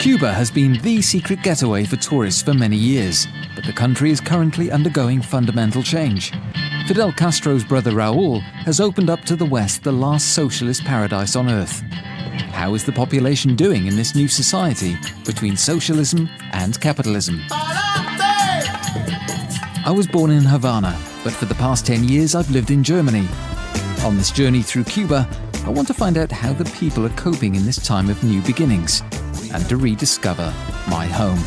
Cuba has been the secret getaway for tourists for many years, but the country is currently undergoing fundamental change. Fidel Castro's brother Raúl has opened up to the West the last socialist paradise on earth. How is the population doing in this new society between socialism and capitalism? I was born in Havana, but for the past 10 years I've lived in Germany. On this journey through Cuba, I want to find out how the people are coping in this time of new beginnings and to rediscover my home.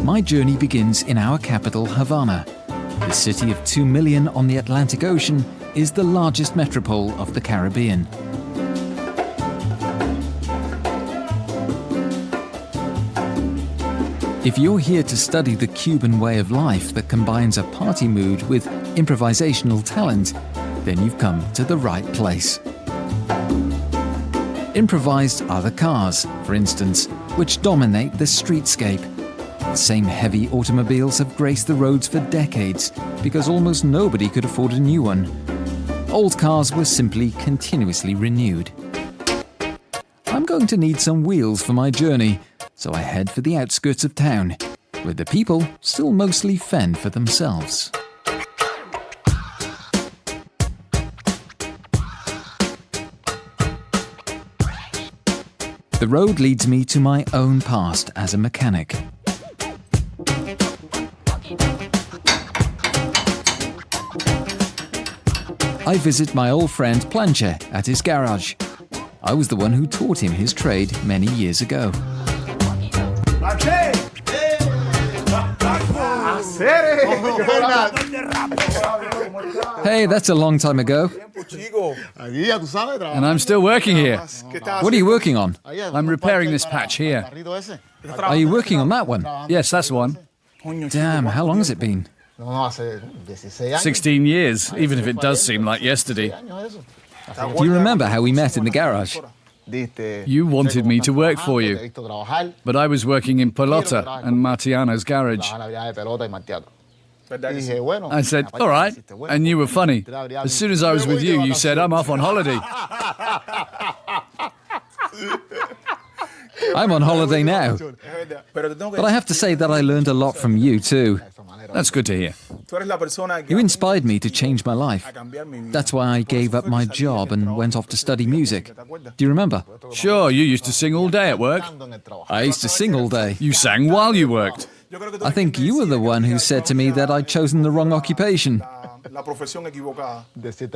My journey begins in our capital, Havana. The city of 2 million on the Atlantic Ocean is the largest metropole of the Caribbean. If you're here to study the Cuban way of life that combines a party mood with improvisational talent, then you've come to the right place. Improvised are the cars, for instance, which dominate the streetscape. The same heavy automobiles have graced the roads for decades because almost nobody could afford a new one. Old cars were simply continuously renewed. I'm going to need some wheels for my journey, so I head for the outskirts of town, where the people still mostly fend for themselves. The road leads me to my own past as a mechanic. I visit my old friend Planche at his garage. I was the one who taught him his trade many years ago. Hey, that's a long time ago. And I'm still working here. What are you working on? I'm repairing this patch here. Are you working on that one? Yes, that's the one. Damn, how long has it been? 16 years, even if it does seem like yesterday. Do you remember how we met in the garage? You wanted me to work for you, but I was working in Pelota and Martiano's garage. I said, all right, and you were funny. As soon as I was with you, you said, I'm off on holiday. I'm on holiday now. But I have to say that I learned a lot from you too. That's good to hear. You inspired me to change my life. That's why I gave up my job and went off to study music. Do you remember? Sure, you used to sing all day at work. I used to sing all day. You sang while you worked. I think you were the one who said to me that I'd chosen the wrong occupation.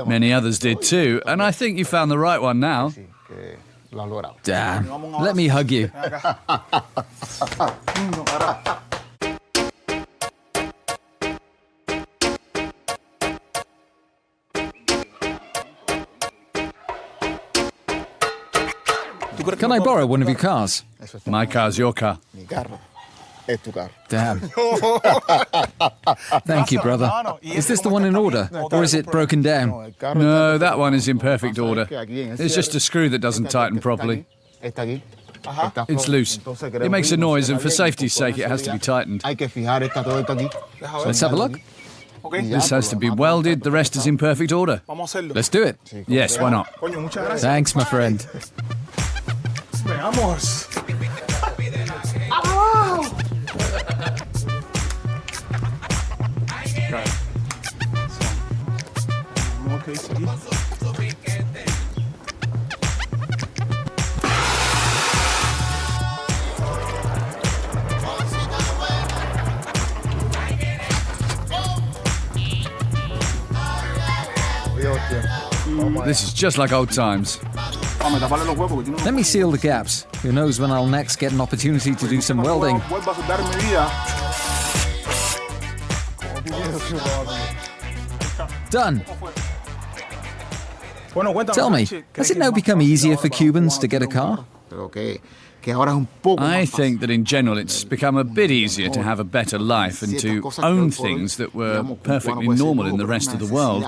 Many others did too, and I think you found the right one now. Damn. Let me hug you. Can I borrow one of your cars? My car's your car. Damn. Thank you, brother. Is this the one in order, or is it broken down? No, that one is in perfect order. There's just a screw that doesn't tighten properly. It's loose. It makes a noise, and for safety's sake, it has to be tightened. Let's have a look. This has to be welded. The rest is in perfect order. Let's do it. Yes, why not? Thanks, my friend. This is just like old times. Let me seal the gaps. Who knows when I'll next get an opportunity to do some welding. Done. Tell me, has it now become easier for Cubans to get a car? I think that in general it's become a bit easier to have a better life and to own things that were perfectly normal in the rest of the world.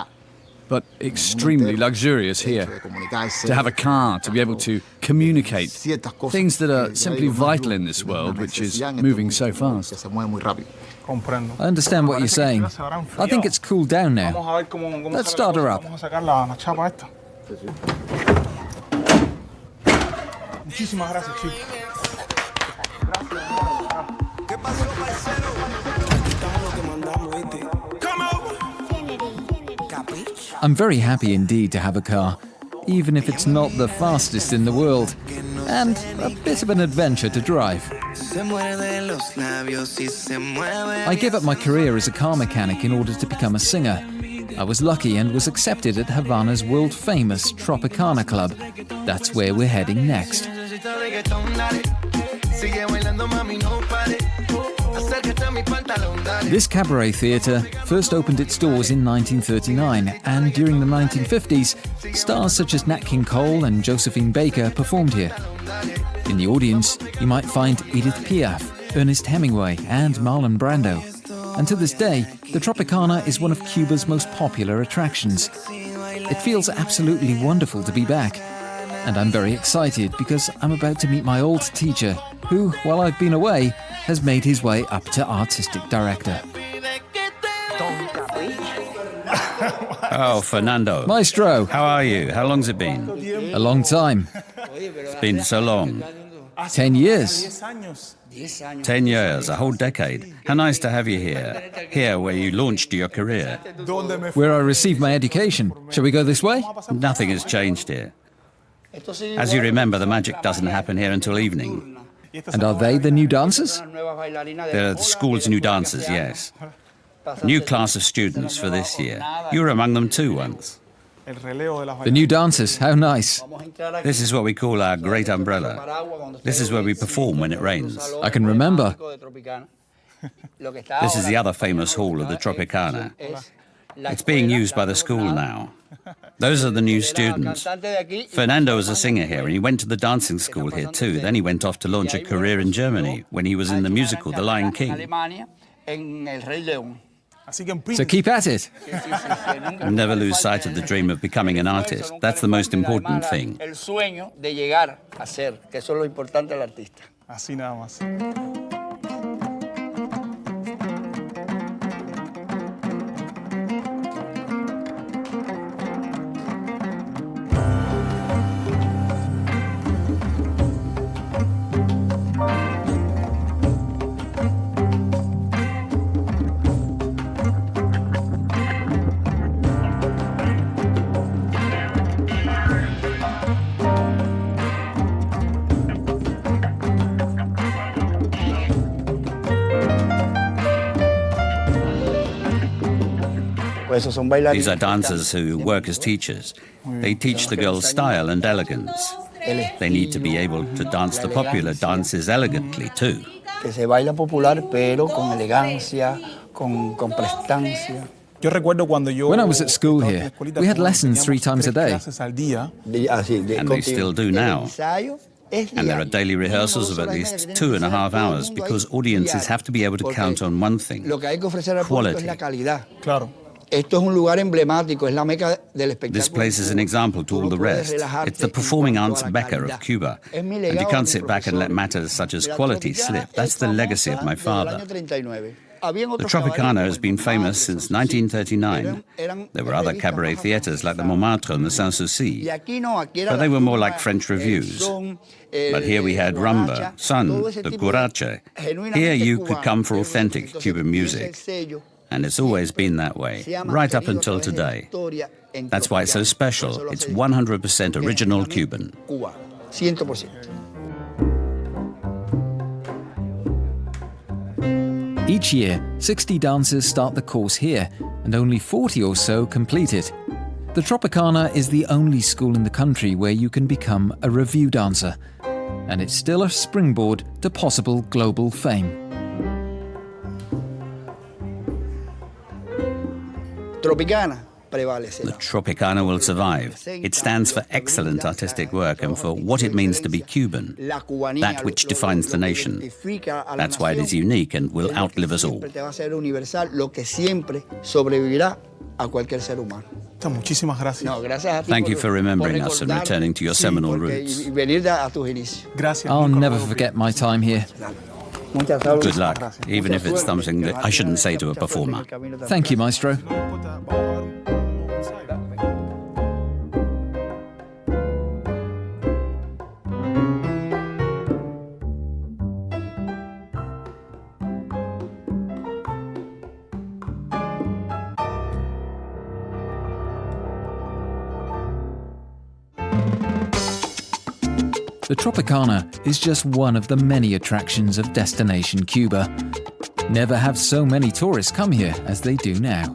but extremely luxurious here. To have a car, to be able to communicate, things that are simply vital in this world, which is moving so fast. I understand what you're saying. I think it's cooled down now. Let's start her up. I'm very happy indeed to have a car, even if it's not the fastest in the world, and a bit of an adventure to drive. I gave up my career as a car mechanic in order to become a singer. I was lucky and was accepted at Havana's world-famous Tropicana Club. That's where we're heading next. This cabaret theatre first opened its doors in 1939, and during the 1950s, stars such as Nat King Cole and Josephine Baker performed here. In the audience, you might find Edith Piaf, Ernest Hemingway, and Marlon Brando. And to this day, the Tropicana is one of Cuba's most popular attractions. It feels absolutely wonderful to be back. And I'm very excited because I'm about to meet my old teacher, who, while I've been away, has made his way up to artistic director. Oh, Fernando. Maestro. How are you? How long's it been? A long time. It's been so long. 10 years. 10 years, a whole decade. How nice to have you here. Here where you launched your career. Where I received my education. Shall we go this way? Nothing has changed here. As you remember, the magic doesn't happen here until evening. And are they the new dancers? They're the school's new dancers, yes. New class of students for this year. You were among them too once. The new dancers, how nice. This is what we call our great umbrella. This is where we perform when it rains. I can remember. This is the other famous hall of the Tropicana. It's being used by the school now. Those are the new students. Fernando was a singer here, and he went to the dancing school here too. Then he went off to launch a career in Germany when he was in the musical The Lion King. So keep at it. Never lose sight of the dream of becoming an artist. That's the most important thing. These are dancers who work as teachers. They teach the girls style and elegance. They need to be able to dance the popular dances elegantly too. When I was at school here, we had lessons 3 times a day. And they still do now. And there are daily rehearsals of at least 2.5 hours because audiences have to be able to count on one thing: quality. This place is an example to all the rest. It's the performing arts mecca of Cuba. And you can't sit back and let matters such as quality slip. That's the legacy of my father. The Tropicana has been famous since 1939. There were other cabaret theatres like the Montmartre and the Sanssouci, but they were more like French revues. But here we had rumba, son, the curache. Here you could come for authentic Cuban music. And it's always been that way, right up until today. That's why it's so special. It's 100% original Cuban. Each year, 60 dancers start the course here, and only 40 or so complete it. The Tropicana is the only school in the country where you can become a revue dancer, and it's still a springboard to possible global fame. The Tropicana will survive. It stands for excellent artistic work and for what it means to be Cuban, that which defines the nation. That's why it is unique and will outlive us all. Thank you for remembering us and returning to your seminal roots. I'll never forget my time here. Good luck, even if it's something that I shouldn't say to a performer. Thank you, Maestro. The Tropicana is just one of the many attractions of Destination Cuba. Never have so many tourists come here as they do now.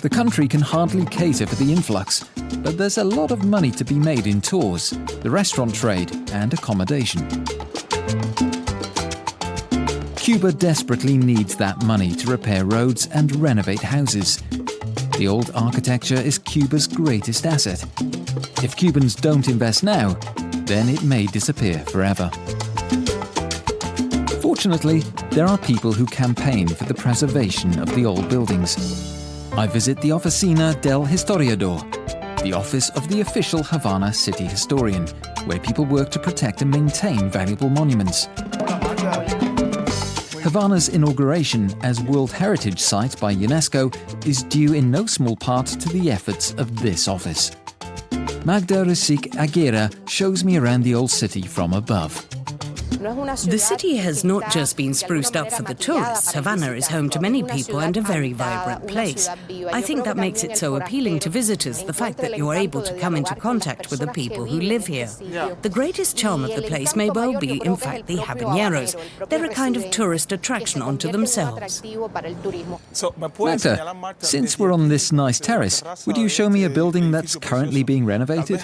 The country can hardly cater for the influx, but there's a lot of money to be made in tours, the restaurant trade and accommodation. Cuba desperately needs that money to repair roads and renovate houses. The old architecture is Cuba's greatest asset. If Cubans don't invest now, then it may disappear forever. Fortunately, there are people who campaign for the preservation of the old buildings. I visit the Oficina del Historiador, the office of the official Havana city historian, where people work to protect and maintain valuable monuments. Havana's inauguration as World Heritage Site by UNESCO is due in no small part to the efforts of this office. Magda Resic Aguirre shows me around the old city from above. The city has not just been spruced up for the tourists. Havana is home to many people and a very vibrant place. I think that makes it so appealing to visitors, the fact that you are able to come into contact with the people who live here. The greatest charm of the place may well be, in fact, the habaneros. They're a kind of tourist attraction unto themselves. Magda, since we're on this nice terrace, would you show me a building that's currently being renovated?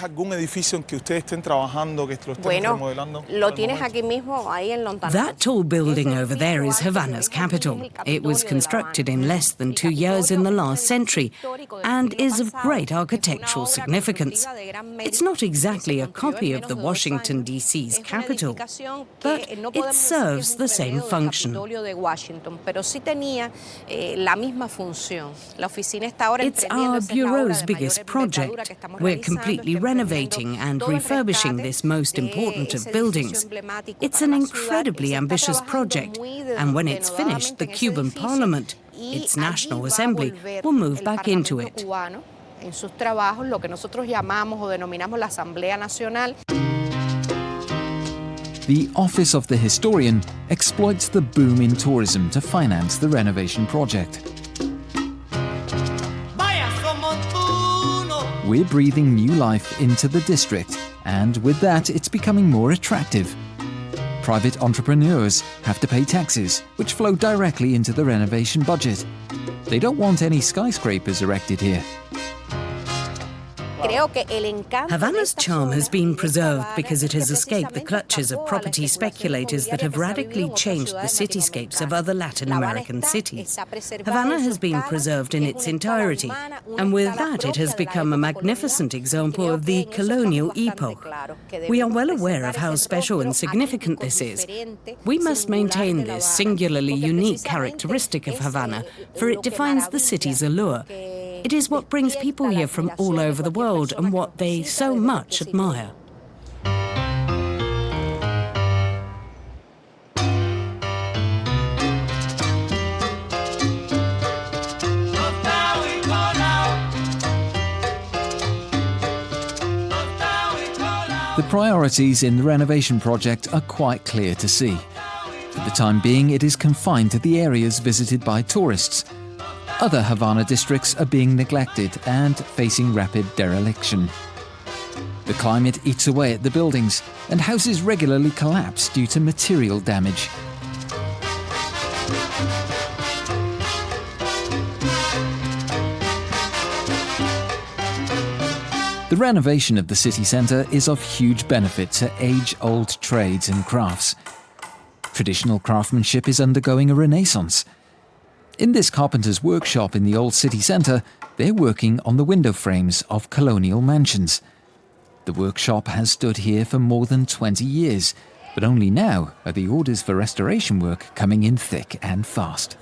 That tall building over there is Havana's capital. It was constructed in less than 2 years in the last century and is of great architectural significance. It's not exactly a copy of the Washington, D.C.'s capital, but it serves the same function. It's our bureau's biggest project. We're completely renovating and refurbishing this most important of buildings. It's an incredibly ambitious project, and when it's finished, the Cuban Parliament, its National Assembly, will move back into it. The Office of the Historian exploits the boom in tourism to finance the renovation project. We're breathing new life into the district, and with that, it's becoming more attractive. Private entrepreneurs have to pay taxes, which flow directly into the renovation budget. They don't want any skyscrapers erected here. Havana's charm has been preserved because it has escaped the clutches of property speculators that have radically changed the cityscapes of other Latin American cities. Havana has been preserved in its entirety, and with that it has become a magnificent example of the colonial epoch. We are well aware of how special and significant this is. We must maintain this singularly unique characteristic of Havana, for it defines the city's allure. It is what brings people here from all over the world and what they so much admire. The priorities in the renovation project are quite clear to see. For the time being, it is confined to the areas visited by tourists. Other Havana districts are being neglected and facing rapid dereliction. The climate eats away at the buildings, and houses regularly collapse due to material damage. The renovation of the city centre is of huge benefit to age-old trades and crafts. Traditional craftsmanship is undergoing a renaissance. In this carpenter's workshop in the old city centre, they're working on the window frames of colonial mansions. The workshop has stood here for more than 20 years, but only now are the orders for restoration work coming in thick and fast.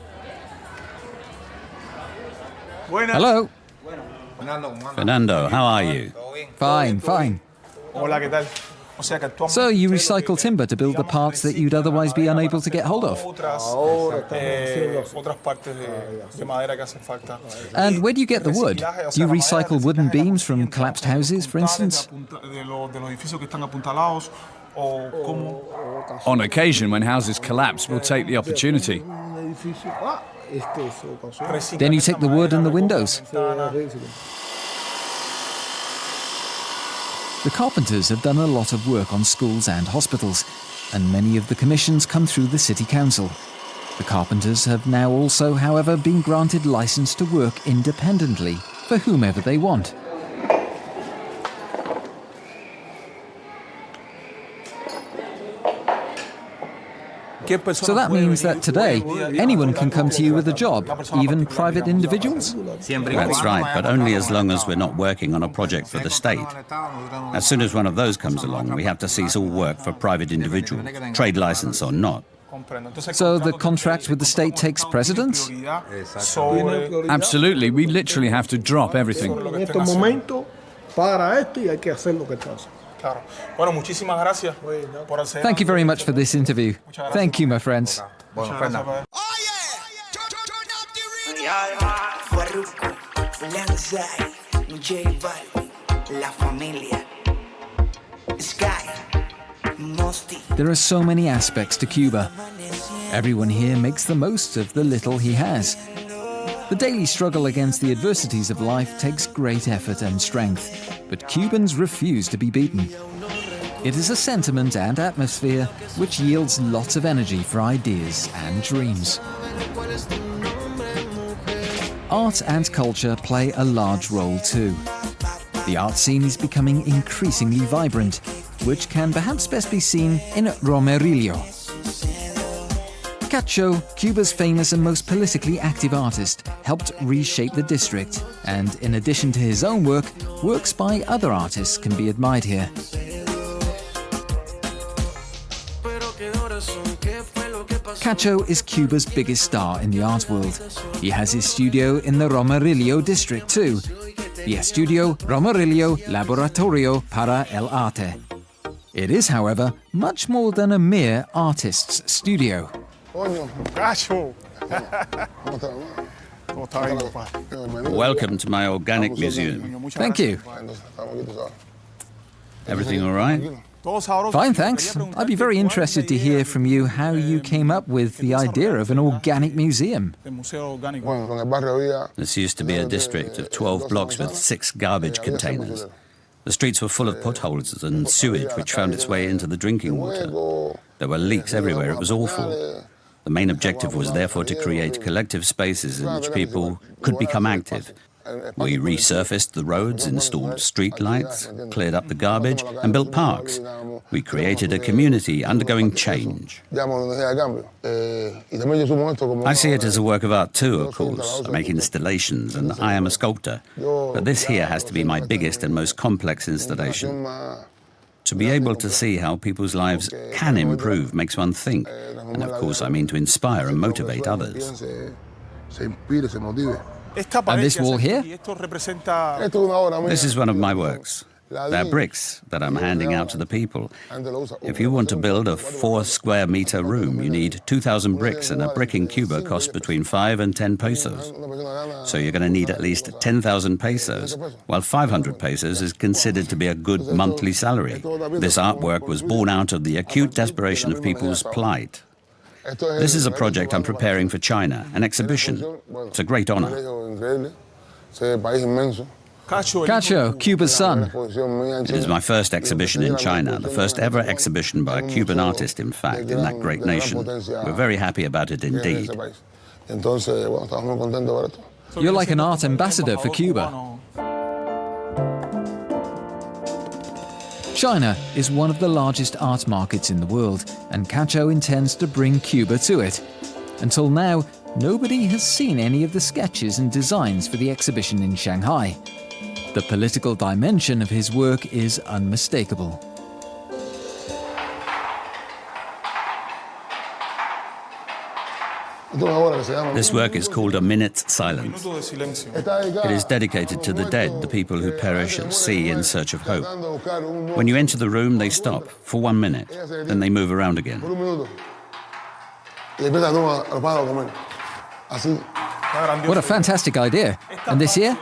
Hello. Fernando, how are you? Fine, fine. So you recycle timber to build the parts that you'd otherwise be unable to get hold of? And where do you get the wood? Do you recycle wooden beams from collapsed houses, for instance? On occasion, when houses collapse, we'll take the opportunity. Then you take the wood and the windows. The carpenters have done a lot of work on schools and hospitals, and many of the commissions come through the city council. The carpenters have now also, however, been granted license to work independently for whomever they want. So that means that today, anyone can come to you with a job, even private individuals? That's right, but only as long as we're not working on a project for the state. As soon as one of those comes along, we have to cease all work for private individuals, trade license or not. So the contract with the state takes precedence? Absolutely, we literally have to drop everything. Thank you very much for this interview. Thank you, my friends. There are so many aspects to Cuba. Everyone here makes the most of the little he has. The daily struggle against the adversities of life takes great effort and strength, but Cubans refuse to be beaten. It is a sentiment and atmosphere which yields lots of energy for ideas and dreams. Art and culture play a large role too. The art scene is becoming increasingly vibrant, which can perhaps best be seen in Romerillo. Cacho, Cuba's famous and most politically active artist, helped reshape the district, and in addition to his own work, works by other artists can be admired here. Cacho is Cuba's biggest star in the art world. He has his studio in the Romerillo district too. The Estudio Romerillo Laboratorio para el Arte. It is, however, much more than a mere artist's studio. Welcome to my organic museum. Thank you. Everything all right? Fine, thanks. I'd be very interested to hear from you how you came up with the idea of an organic museum. This used to be a district of 12 blocks with 6 garbage containers. The streets were full of potholes and sewage which found its way into the drinking water. There were leaks everywhere. It was awful. The main objective was therefore to create collective spaces in which people could become active. We resurfaced the roads, installed street lights, cleared up the garbage, and built parks. We created a community undergoing change. I see it as a work of art too, of course. I make installations, and I am a sculptor. But this here has to be my biggest and most complex installation. To be able to see how people's lives can improve makes one think. And of course, I mean to inspire and motivate others. And this wall here? This is one of my works. They're bricks that I'm handing out to the people. If you want to build a 4-square-meter room, you need 2,000 bricks, and a brick in Cuba costs between 5 and 10 pesos. So you're going to need at least 10,000 pesos, while 500 pesos is considered to be a good monthly salary. This artwork was born out of the acute desperation of people's plight. This is a project I'm preparing for China, an exhibition. It's a great honor. Cacho, Cuba's son. It is my first exhibition in China, the first ever exhibition by a Cuban artist, in fact, in that great nation. We're very happy about it indeed. You're like an art ambassador for Cuba. China is one of the largest art markets in the world, and Cacho intends to bring Cuba to it. Until now, nobody has seen any of the sketches and designs for the exhibition in Shanghai. The political dimension of his work is unmistakable. This work is called A Minute's Silence. It is dedicated to the dead, the people who perish at sea in search of hope. When you enter the room, they stop for 1 minute, then they move around again. What a fantastic idea. And this here?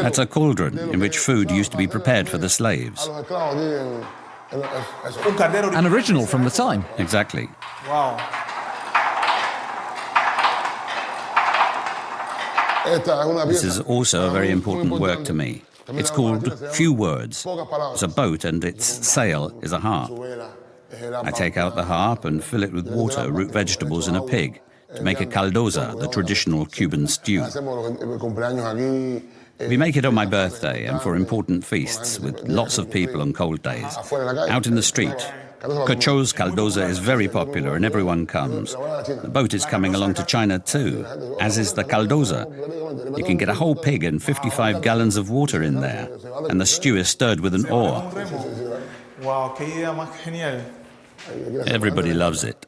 That's a cauldron in which food used to be prepared for the slaves. An original from the time. Exactly. Wow. This is also a very important work to me. It's called Few Words. It's a boat and its sail is a harp. I take out the harp and fill it with water, root vegetables and a pig to make a caldosa, the traditional Cuban stew. We make it on my birthday and for important feasts with lots of people on cold days. Out in the street, Cacho's caldosa is very popular and everyone comes. The boat is coming along to China too, as is the caldosa. You can get a whole pig and 55 gallons of water in there, and the stew is stirred with an oar. Wow, qué idea más genial. Everybody loves it.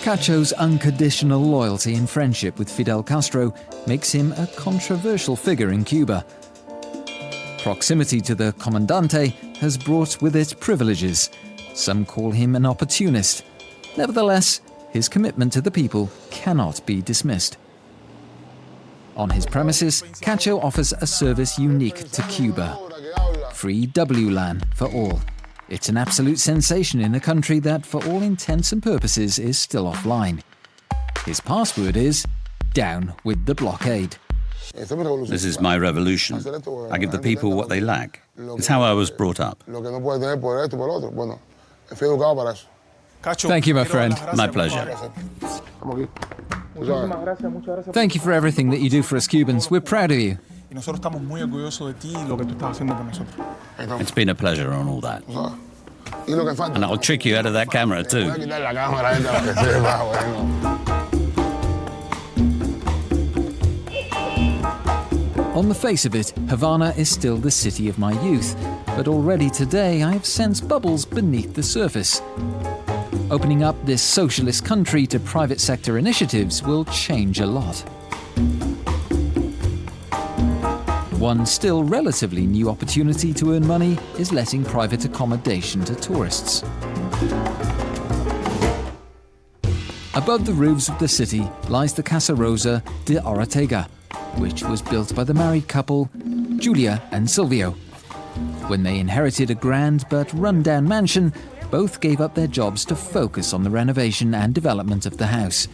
Cacho's unconditional loyalty and friendship with Fidel Castro makes him a controversial figure in Cuba. Proximity to the Comandante has brought with it privileges. Some call him an opportunist. Nevertheless, his commitment to the people cannot be dismissed. On his premises, Cacho offers a service unique to Cuba. Free WLAN for all. It's an absolute sensation in a country that, for all intents and purposes, is still offline. His password is, "Down with the blockade." This is my revolution. I give the people what they lack. It's how I was brought up. Thank you, my friend. My pleasure. Thank you for everything that you do for us Cubans. We're proud of you. It's been a pleasure on all that. And I'll trick you out of that camera too. On the face of it, Havana is still the city of my youth, but already today I have sensed bubbles beneath the surface. Opening up this socialist country to private sector initiatives will change a lot. One still relatively new opportunity to earn money is letting private accommodation to tourists. Above the roofs of the city lies the Casa Rosa de Ortega, which was built by the married couple Julia and Silvio. When they inherited a grand but run-down mansion, both gave up their jobs to focus on the renovation and development of the house.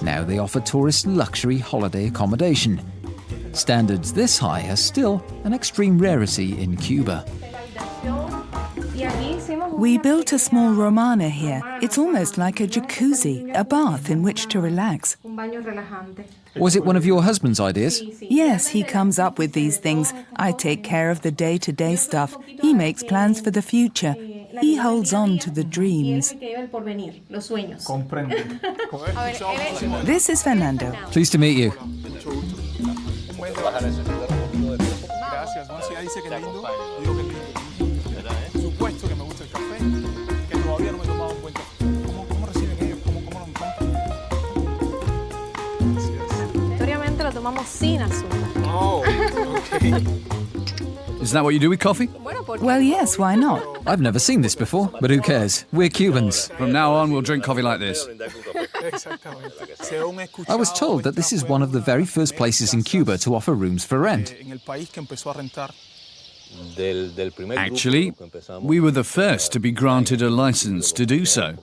Now they offer tourists luxury holiday accommodation. Standards this high are still an extreme rarity in Cuba. We built a small romana here. It's almost like a jacuzzi, a bath in which to relax. Was it one of your husband's ideas? Yes, he comes up with these things. I take care of the day-to-day stuff. He makes plans for the future. He holds on to the dreams. This is Fernando. Pleased to meet you. Is that what you do with coffee? Well, yes, why not? I've never seen this before, but who cares? We're Cubans. From now on, we'll drink coffee like this. I was told that this is one of the very first places in Cuba to offer rooms for rent. Actually, we were the first to be granted a license to do so.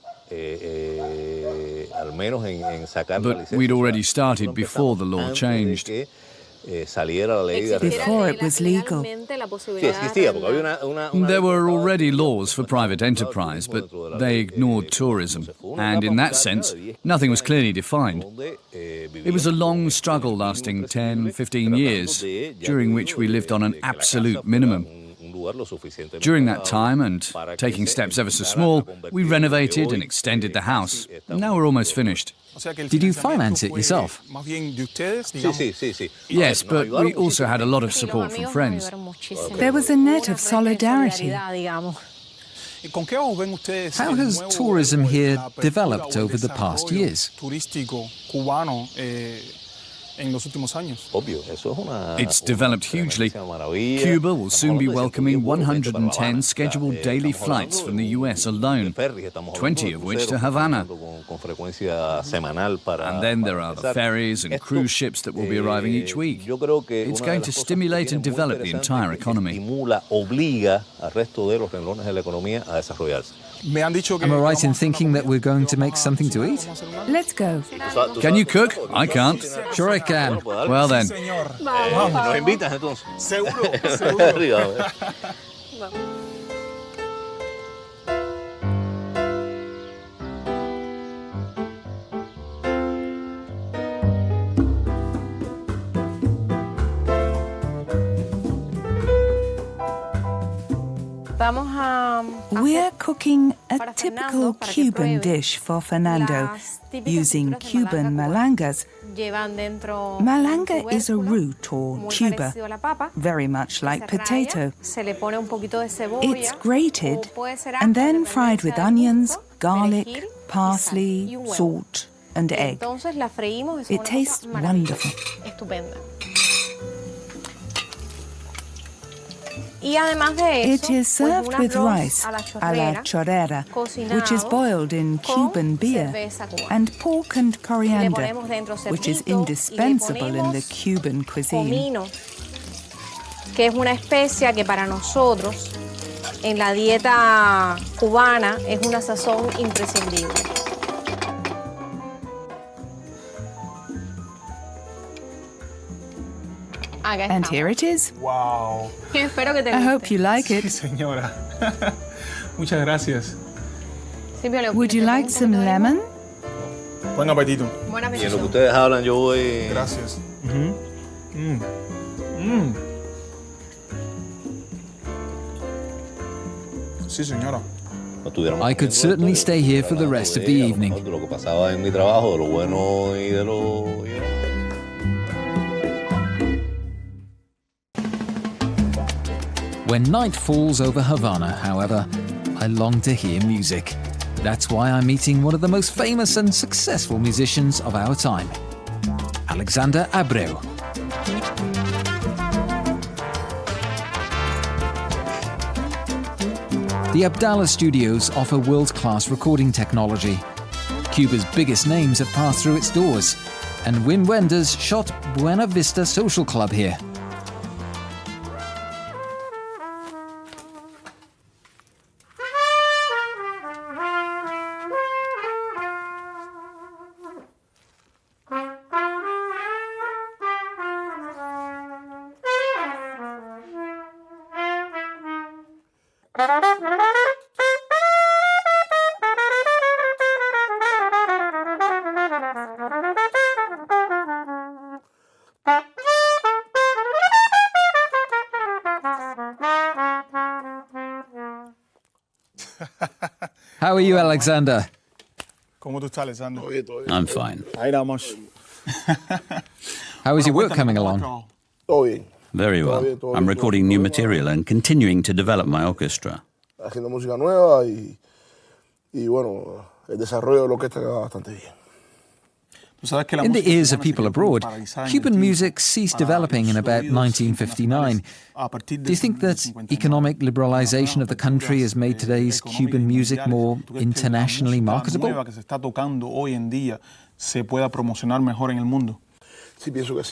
But we'd already started before the law changed. before it was legal. There were already laws for private enterprise, but they ignored tourism. And in that sense, nothing was clearly defined. It was a long struggle lasting 10, 15 years, during which we lived on an absolute minimum. During that time, and taking steps ever so small, we renovated and extended the house. Now we're almost finished. Did you finance it yourself? Yes, but we also had a lot of support from friends. There was a net of solidarity. How has tourism here developed over the past years? It's developed hugely. Cuba will soon be welcoming 110 scheduled daily flights from the US alone, 20 of which to Havana. And then there are the ferries and cruise ships that will be arriving each week. It's going to stimulate and develop the entire economy. Am I right in thinking that we're going to make something to eat? Let's go. Can you cook? I can't. Sure I can. Well then. We're cooking a typical Cuban dish for Fernando, using Cuban malangas. Malanga is a root or tuber, very much like potato. It's grated and then fried with onions, garlic, parsley, salt and egg. It tastes wonderful. It is served with rice a la chorrera, which is boiled in Cuban beer, and pork and coriander, which is indispensable in the Cuban cuisine. Que es una especia que para nosotros en la dieta cubana es una sazón imprescindible. And here it is. Wow. Espero que te I hope you like it. Sí, señora. Muchas gracias. Would you like some lemon? Buen apetito. Buen Y en lo que apetito. ustedes hablan, yo voy... Gracias. Sí, señora. no tuviéramos I could certainly stay here for the rest of the evening. de lo que pasaba en mi trabajo, de lo bueno y de lo... When night falls over Havana, however, I long to hear music. That's why I'm meeting one of the most famous and successful musicians of our time, Alexander Abreu. The Abdallah Studios offer world-class recording technology. Cuba's biggest names have passed through its doors, and Wim Wenders shot Buena Vista Social Club here. How are you, Alexander? ¿Cómo tú estás, Alessandro? I'm fine. Ahí vamos. How is your work coming along? Very well. I'm recording new material and continuing to develop my orchestra. Haciendo música nueva y bueno, el desarrollo de la orquesta va bastante bien. In the ears of people abroad, Cuban music ceased developing in about 1959. Do you think that economic liberalization of the country has made today's Cuban music more internationally marketable?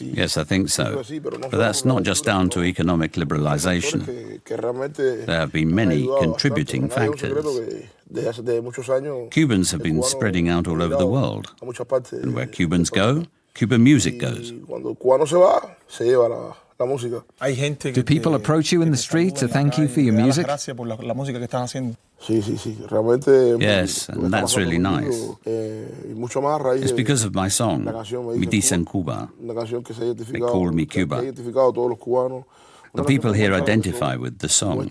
Yes, I think so. But that's not just down to economic liberalization. There have been many contributing factors. Cubans have been spreading out all over the world. And where Cubans go, Cuban music goes. Cuando el cubano se va, se lleva la música. Do people approach you in the street to thank you for your music? Sí, realmente. Yes, and that's really nice. It's because of my song, Me Dicen Cuba. They call me Cuba. The people here identify with the song.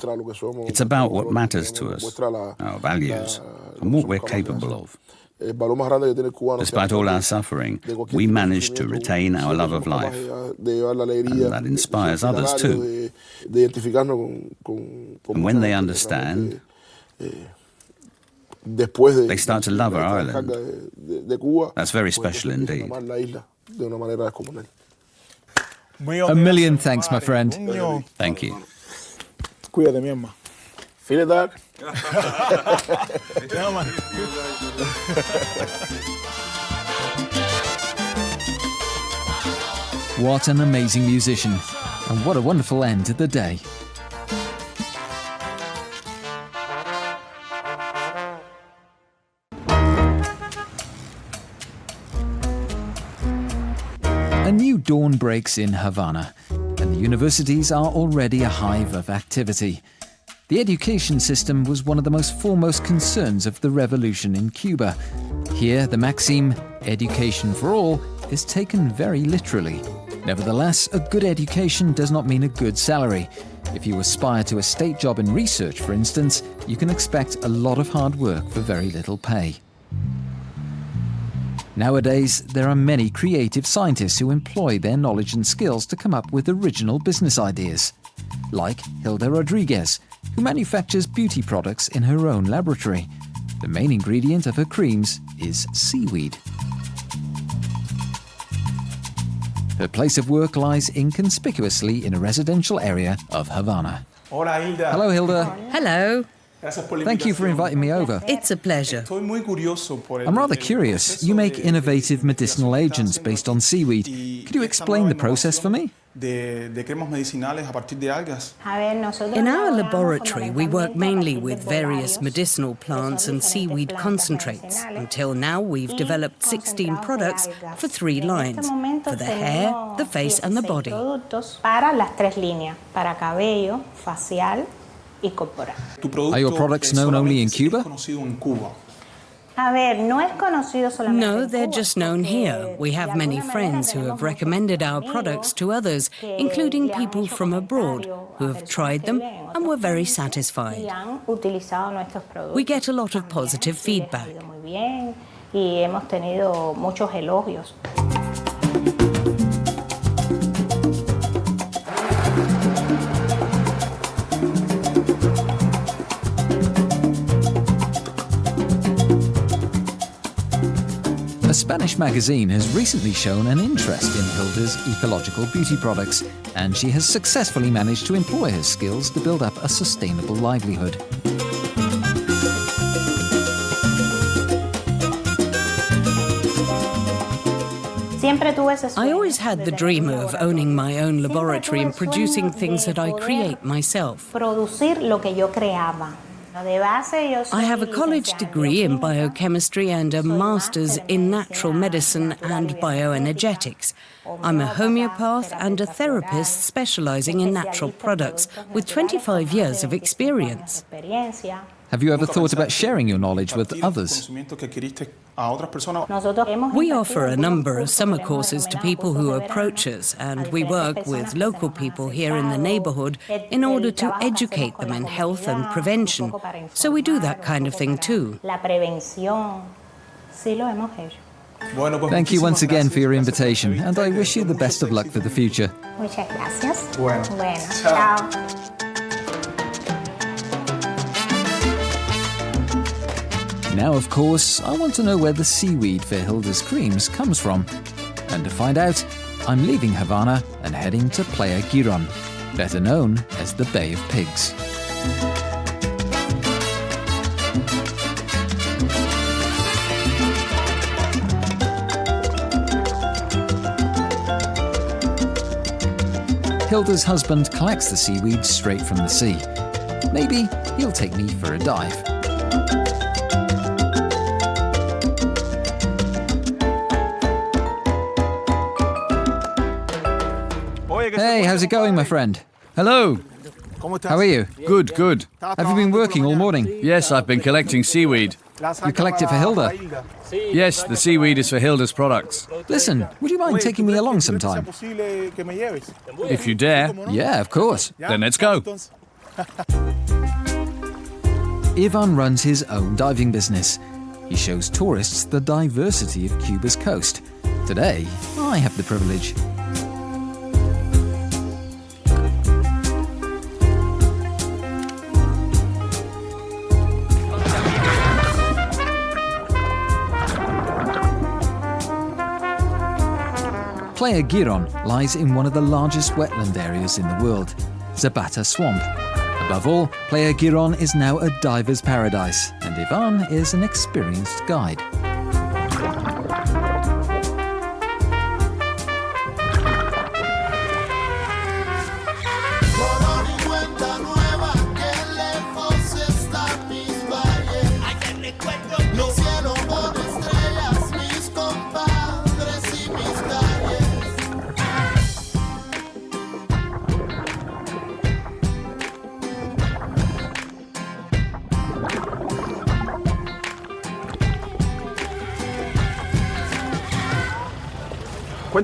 It's about what matters to us, our values, and what we're capable of. Despite all our suffering, we managed to retain our love of life, and that inspires others too. And when they understand, they start to love our island. That's very special indeed. A million thanks, my friend. Thank you. Cuídate, mi hermano. Feel it, Doc? What an amazing musician, and what a wonderful end to the day. A new dawn breaks in Havana, and the universities are already a hive of activity. The education system was one of the most foremost concerns of the revolution in Cuba. Here, the maxim, education for all, is taken very literally. Nevertheless, a good education does not mean a good salary. If you aspire to a state job in research, for instance, you can expect a lot of hard work for very little pay. Nowadays, there are many creative scientists who employ their knowledge and skills to come up with original business ideas. Like Hilda Rodriguez, who manufactures beauty products in her own laboratory. The main ingredient of her creams is seaweed. Her place of work lies inconspicuously in a residential area of Havana. Hello, Hilda. Hello. Thank you for inviting me over. It's a pleasure. I'm rather curious. You make innovative medicinal agents based on seaweed. Could you explain the process for me? De cremas medicinales a partir de algas. In our laboratory, we work mainly with various medicinal plants and seaweed concentrates. Until now, we've developed 16 products for 3 lines, for the hair, the face and the body. Are your products known only in Cuba? No, they're just known here. We have many friends who have recommended our products to others, including people from abroad, who have tried them and were very satisfied. We get a lot of positive feedback. A Spanish magazine has recently shown an interest in Hilda's ecological beauty products, and she has successfully managed to employ her skills to build up a sustainable livelihood. I always had the dream of owning my own laboratory and producing things that I create myself. I have a college degree in biochemistry and a master's in natural medicine and bioenergetics. I'm a homeopath and a therapist specializing in natural products with 25 years of experience. Have you ever thought about sharing your knowledge with others? We offer a number of summer courses to people who approach us, and we work with local people here in the neighborhood in order to educate them in health and prevention. So we do that kind of thing too. Thank you once again for your invitation, and I wish you the best of luck for the future. Now, of course, I want to know where the seaweed for Hilda's creams comes from. And to find out, I'm leaving Havana and heading to Playa Giron, better known as the Bay of Pigs. Hilda's husband collects the seaweed straight from the sea. Maybe he'll take me for a dive. Hey, how's it going, my friend? Hello. How are you? Good, good. Have you been working all morning? Yes, I've been collecting seaweed. You collect it for Hilda? Yes, the seaweed is for Hilda's products. Listen, would you mind taking me along sometime? If you dare. Yeah, of course. Then let's go. Ivan runs his own diving business. He shows tourists the diversity of Cuba's coast. Today, I have the privilege. Playa Giron lies in one of the largest wetland areas in the world, Zapata Swamp. Above all, Playa Giron is now a diver's paradise, and Ivan is an experienced guide.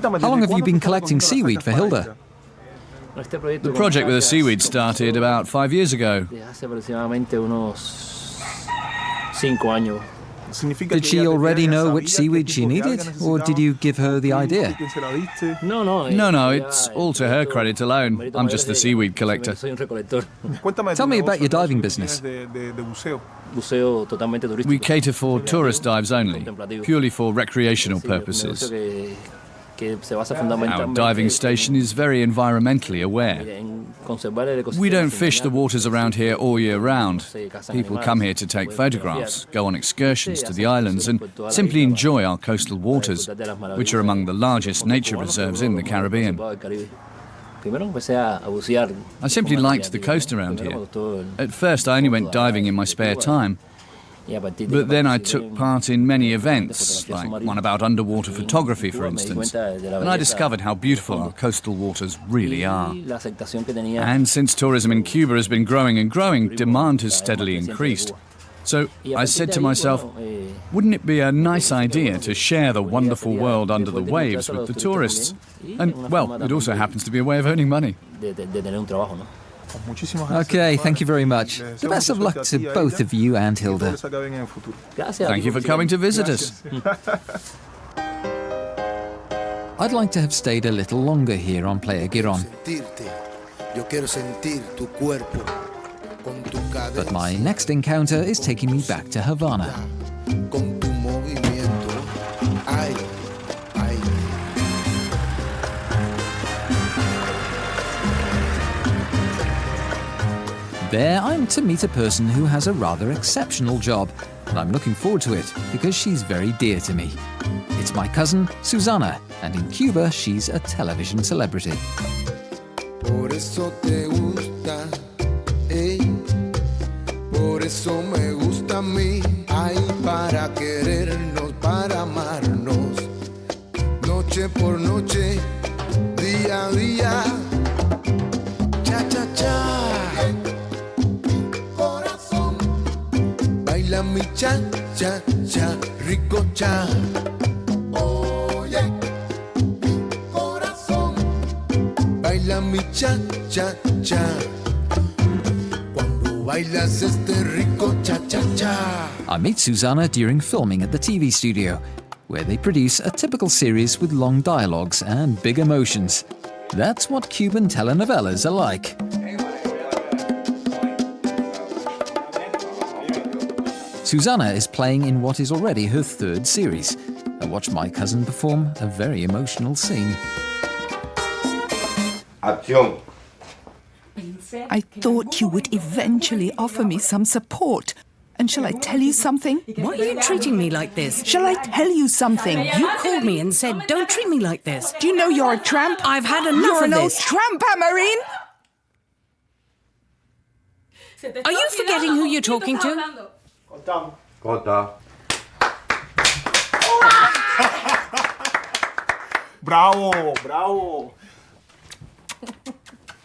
How long have you been collecting seaweed for Hilda? The project with the seaweed started about 5 years ago. Did she already know which seaweed she needed, or did you give her the idea? No, it's all to her credit alone. I'm just the seaweed collector. Tell me about your diving business. We cater for tourist dives only, purely for recreational purposes. Our diving station is very environmentally aware. We don't fish the waters around here all year round. People come here to take photographs, go on excursions to the islands, and simply enjoy our coastal waters, which are among the largest nature reserves in the Caribbean. I simply liked the coast around here. At first, I only went diving in my spare time. But then I took part in many events, like one about underwater photography, for instance, and I discovered how beautiful our coastal waters really are. And since tourism in Cuba has been growing and growing, demand has steadily increased. So I said to myself, wouldn't it be a nice idea to share the wonderful world under the waves with the tourists? And, well, it also happens to be a way of earning money. Okay, thank you very much. The best of luck to both of you and Hilda. Thank you for coming to visit us. I'd like to have stayed a little longer here on Playa Giron. But my next encounter is taking me back to Havana. There, I'm to meet a person who has a rather exceptional job, and I'm looking forward to it because she's very dear to me. It's my cousin, Susana, and in Cuba, she's a television celebrity. Por eso te gusta, por eso me gusta a mí, ay, para querernos, para amarnos, noche por noche, día a día, cha, cha, cha. Baila mi cha, cha, cha, rico cha. Oye, corazón. Baila mi cha, cha, cha. Cuando bailas este rico cha, cha, cha. I meet Susana during filming at the TV studio, where they produce a typical series with long dialogues and big emotions. That's what Cuban telenovelas are like. Susana is playing in what is already her third series. I watched my cousin perform a very emotional scene. Acción. I thought you would eventually offer me some support. And shall I tell you something? Why are you treating me like this? Shall I tell you something? You called me and said, don't treat me like this. Do you know you're a tramp? I've had enough you're of this. You're an old tramp, Amarine! Are you forgetting who you're talking to? Corta. Bravo, bravo.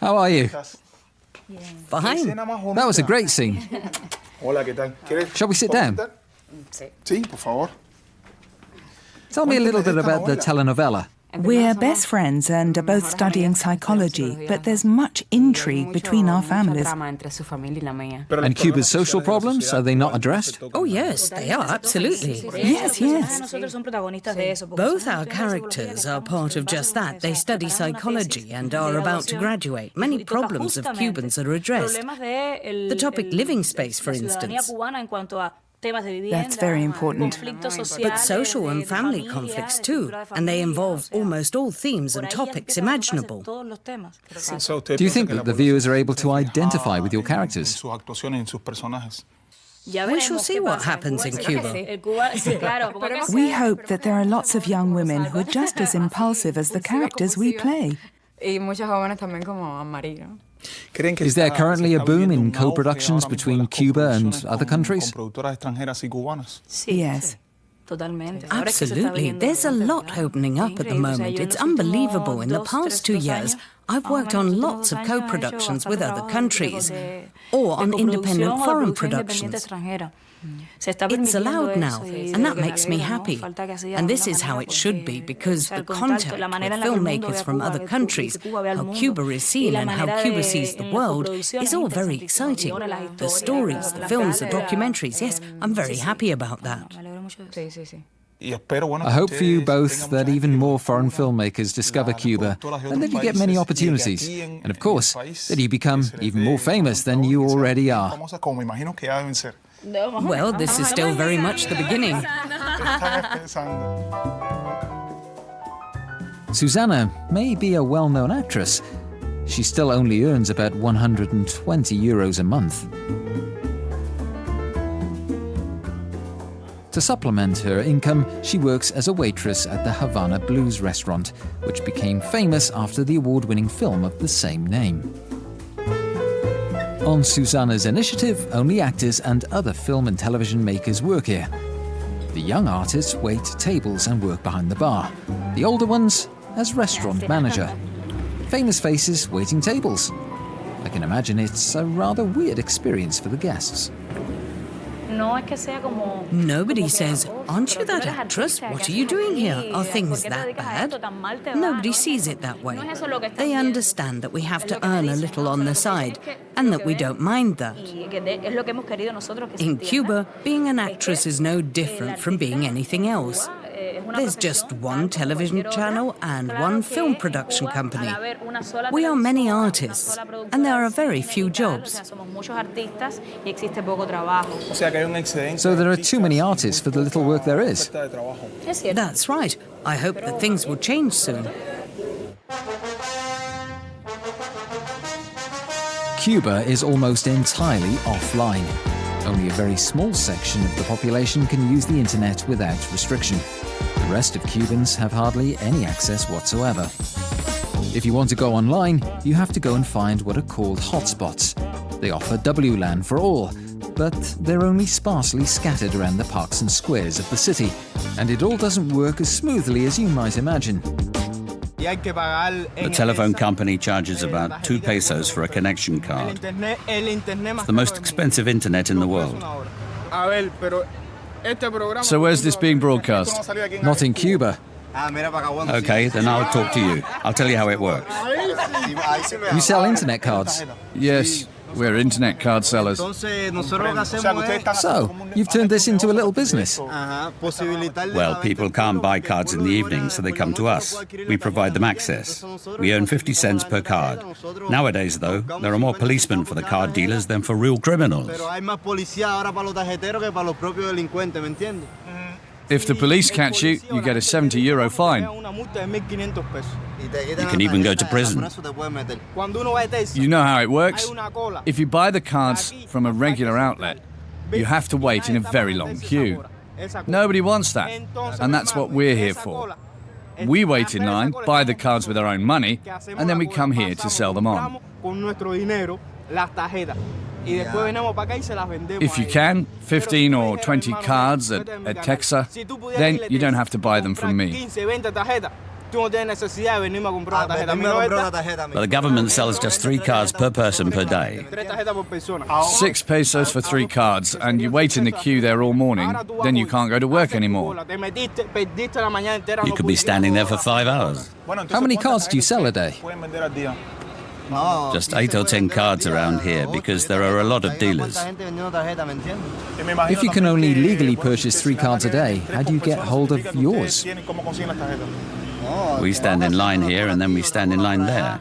How are you? Fine. That was a great scene. Hola, ¿qué tal? Shall we sit down? Sí, por favor. Tell me a little bit about the telenovela. We're best friends and are both studying psychology, but there's much intrigue between our families. And Cuba's social problems, are they not addressed? Oh, yes, they are, absolutely. Yes, yes. Both our characters are part of just that. They study psychology and are about to graduate. Many problems of Cubans are addressed. The topic living space, for instance. That's very important. But social and family conflicts too, and they involve almost all themes and topics imaginable. Do you think that the viewers are able to identify with your characters? We shall see what happens in Cuba. We hope that there are lots of young women who are just as impulsive as the characters we play. Is there currently a boom in co-productions between Cuba and other countries? Yes. Absolutely. There's a lot opening up at the moment. It's unbelievable. In the past 2 years, I've worked on lots of co-productions with other countries or on independent foreign productions. It's allowed now, and that makes me happy. And this is how it should be, because the contact with filmmakers from other countries, how Cuba is seen and how Cuba sees the world, is all very exciting. The stories, the films, the documentaries, yes, I'm very happy about that. I hope for you both that even more foreign filmmakers discover Cuba and that you get many opportunities. And of course, that you become even more famous than you already are. Well, this is still very much the beginning. Susana may be a well-known actress. She still only earns about 120 euros a month. To supplement her income, she works as a waitress at the Havana Blues restaurant, which became famous after the award-winning film of the same name. On Susana's initiative, only actors and other film and television makers work here. The young artists wait tables and work behind the bar. The older ones as restaurant manager. Famous faces waiting tables. I can imagine it's a rather weird experience for the guests. Nobody says, "Aren't you that actress? What are you doing here? Are things that bad?" Nobody sees it that way. They understand that we have to earn a little on the side, and that we don't mind that. In Cuba, being an actress is no different from being anything else. There's just one television channel and one film production company. We are many artists, and there are very few jobs. So there are too many artists for the little work there is. That's right. I hope that things will change soon. Cuba is almost entirely offline. Only a very small section of the population can use the internet without restriction. The rest of Cubans have hardly any access whatsoever. If you want to go online, you have to go and find what are called hotspots. They offer WLAN for all, but they're only sparsely scattered around the parks and squares of the city, and it all doesn't work as smoothly as you might imagine. The telephone company charges about 2 pesos for a connection card. It's the most expensive internet in the world. So where's this being broadcast? Not in Cuba. Okay, then I'll talk to you. I'll tell you how it works. You sell internet cards? Yes, we're internet card sellers. So, you've turned this into a little business? Well, people can't buy cards in the evening, so they come to us. We provide them access. We earn 50 cents per card. Nowadays, though, there are more policemen for the card dealers than for real criminals. If the police catch you, you get a €70 fine. You can even go to prison. You know how it works? If you buy the cards from a regular outlet, you have to wait in a very long queue. Nobody wants that, and that's what we're here for. We wait in line, buy the cards with our own money, and then we come here to sell them on. If you can, 15 or 20 cards at Texa, then you don't have to buy them from me. But the government sells just 3 cards per person per day. 6 pesos for 3 cards, and you wait in the queue there all morning, then you can't go to work anymore. You could be standing there for 5 hours. How many cards do you sell a day? Just 8 or 10 cards around here because there are a lot of dealers. If you can only legally purchase 3 cards a day, how do you get hold of yours? We stand in line here and then we stand in line there.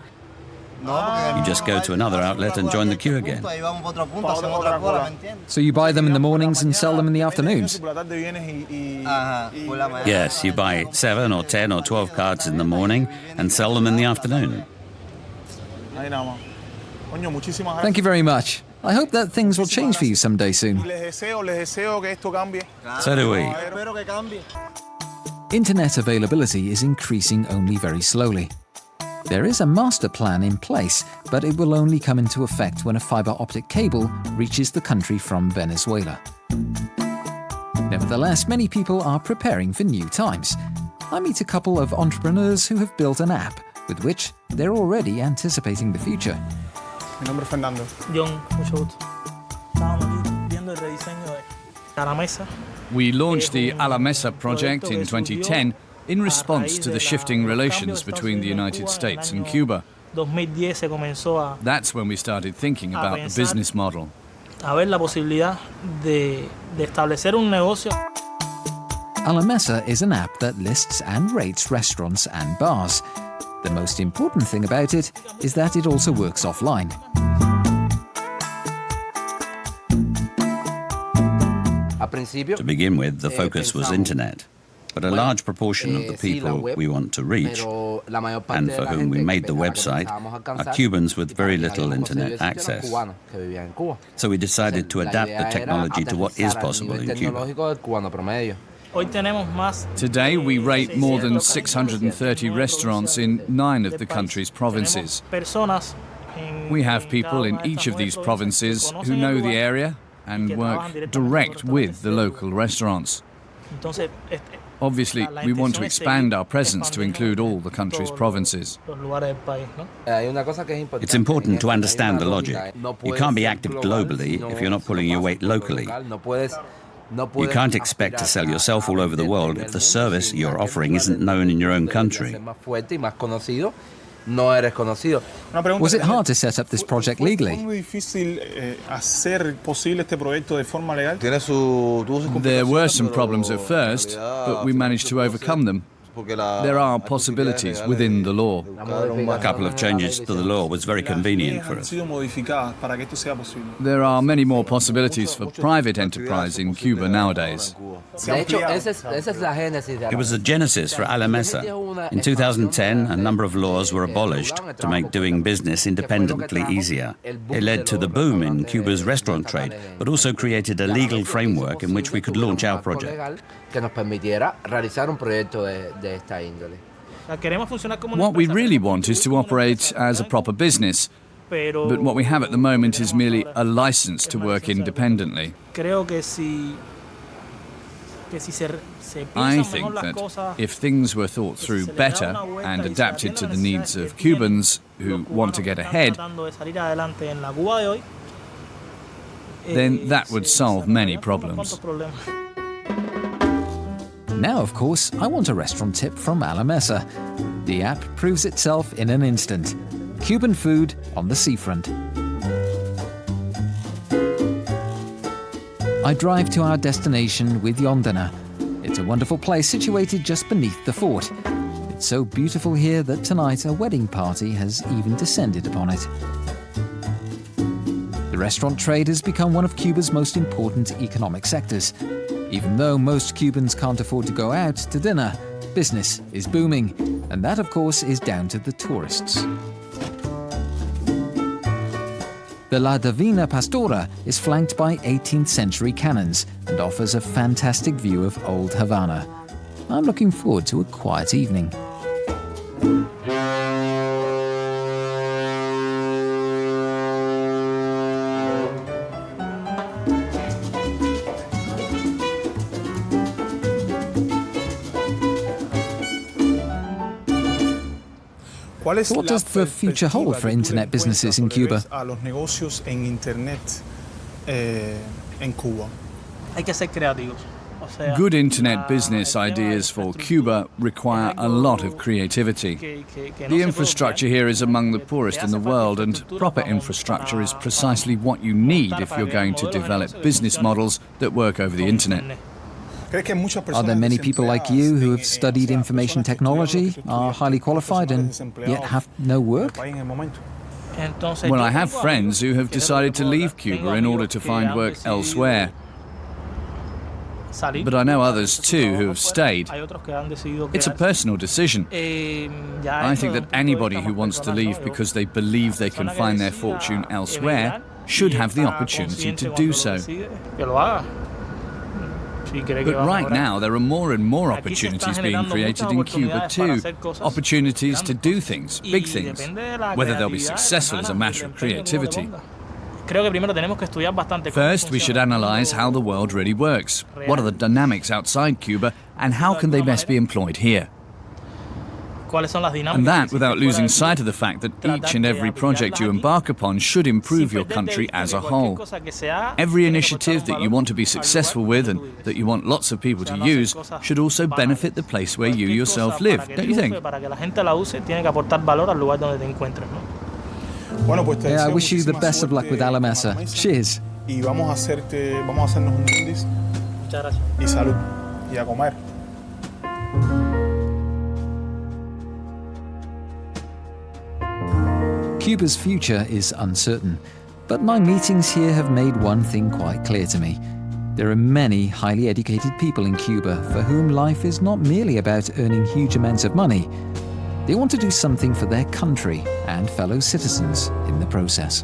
You just go to another outlet and join the queue again. So you buy them in the mornings and sell them in the afternoons? Yes, you buy 7 or 10 or 12 cards in the morning and sell them in the afternoon. Thank you very much. I hope that things will change for you someday soon. So do we. Internet availability is increasing only very slowly. There is a master plan in place, but it will only come into effect when a fiber optic cable reaches the country from Venezuela. Nevertheless, many people are preparing for new times. I meet a couple of entrepreneurs who have built an app with which they're already anticipating the future. Mi nombre es Fernando. John, mucho gusto. Estábamos aquí viendo el rediseño de la mesa. We launched the A la Mesa project in 2010 in response to the shifting relations between the United States and Cuba. That's when we started thinking about the business model. A ver la posibilidad de establecer un negocio. A la Mesa is an app that lists and rates restaurants and bars. The most important thing about it is that it also works offline. To begin with, the focus was internet. But a large proportion of the people we want to reach, and for whom we made the website, are Cubans with very little internet access. So we decided to adapt the technology to what is possible in Cuba. Today we rate more than 630 restaurants in 9 of the country's provinces. We have people in each of these provinces who know the area and work direct with the local restaurants. Obviously, we want to expand our presence to include all the country's provinces. It's important to understand the logic. You can't be active globally if you're not pulling your weight locally. You can't expect to sell yourself all over the world if the service you're offering isn't known in your own country. Was it hard to set up this project legally? There were some problems at first, but we managed to overcome them. There are possibilities within the law. A couple of changes to the law was very convenient for us. There are many more possibilities for private enterprise in Cuba nowadays. It was the genesis for A la Mesa. In 2010, a number of laws were abolished to make doing business independently easier. It led to the boom in Cuba's restaurant trade, but also created a legal framework in which we could launch our project. What we really want is to operate as a proper business, but what we have at the moment is merely a license to work independently. I think that if things were thought through better and adapted to the needs of Cubans who want to get ahead, then that would solve many problems. Now, of course, I want a restaurant tip from A la Mesa. The app proves itself in an instant. Cuban food on the seafront. I drive to our destination with Yondana. It's a wonderful place situated just beneath the fort. It's so beautiful here that tonight a wedding party has even descended upon it. The restaurant trade has become one of Cuba's most important economic sectors. Even though most Cubans can't afford to go out to dinner, business is booming, and that, of course, is down to the tourists. The La Divina Pastora is flanked by 18th century cannons and offers a fantastic view of old Havana. I'm looking forward to a quiet evening. So what does the future hold for internet businesses in Cuba? Good internet business ideas for Cuba require a lot of creativity. The infrastructure here is among the poorest in the world, and proper infrastructure is precisely what you need if you're going to develop business models that work over the internet. Are there many people like you who have studied information technology, are highly qualified, and yet have no work? Well, I have friends who have decided to leave Cuba in order to find work elsewhere. But I know others too who have stayed. It's a personal decision. I think that anybody who wants to leave because they believe they can find their fortune elsewhere should have the opportunity to do so. But right now, there are more and more opportunities being created in Cuba too. Opportunities to do things, big things. Whether they'll be successful is a matter of creativity. First, we should analyze how the world really works. What are the dynamics outside Cuba, and how can they best be employed here? And that without losing sight of the fact that each and every project you embark upon should improve your country as a whole. Every initiative that you want to be successful with and that you want lots of people to use should also benefit the place where you yourself live, don't you think? Yeah, I wish you the best of luck with A La Mesa. Cheers. Y vamos a hacernos un brindis. Muchas gracias. Y salud. Y a comer. Cuba's future is uncertain, but my meetings here have made one thing quite clear to me. There are many highly educated people in Cuba for whom life is not merely about earning huge amounts of money. They want to do something for their country and fellow citizens in the process.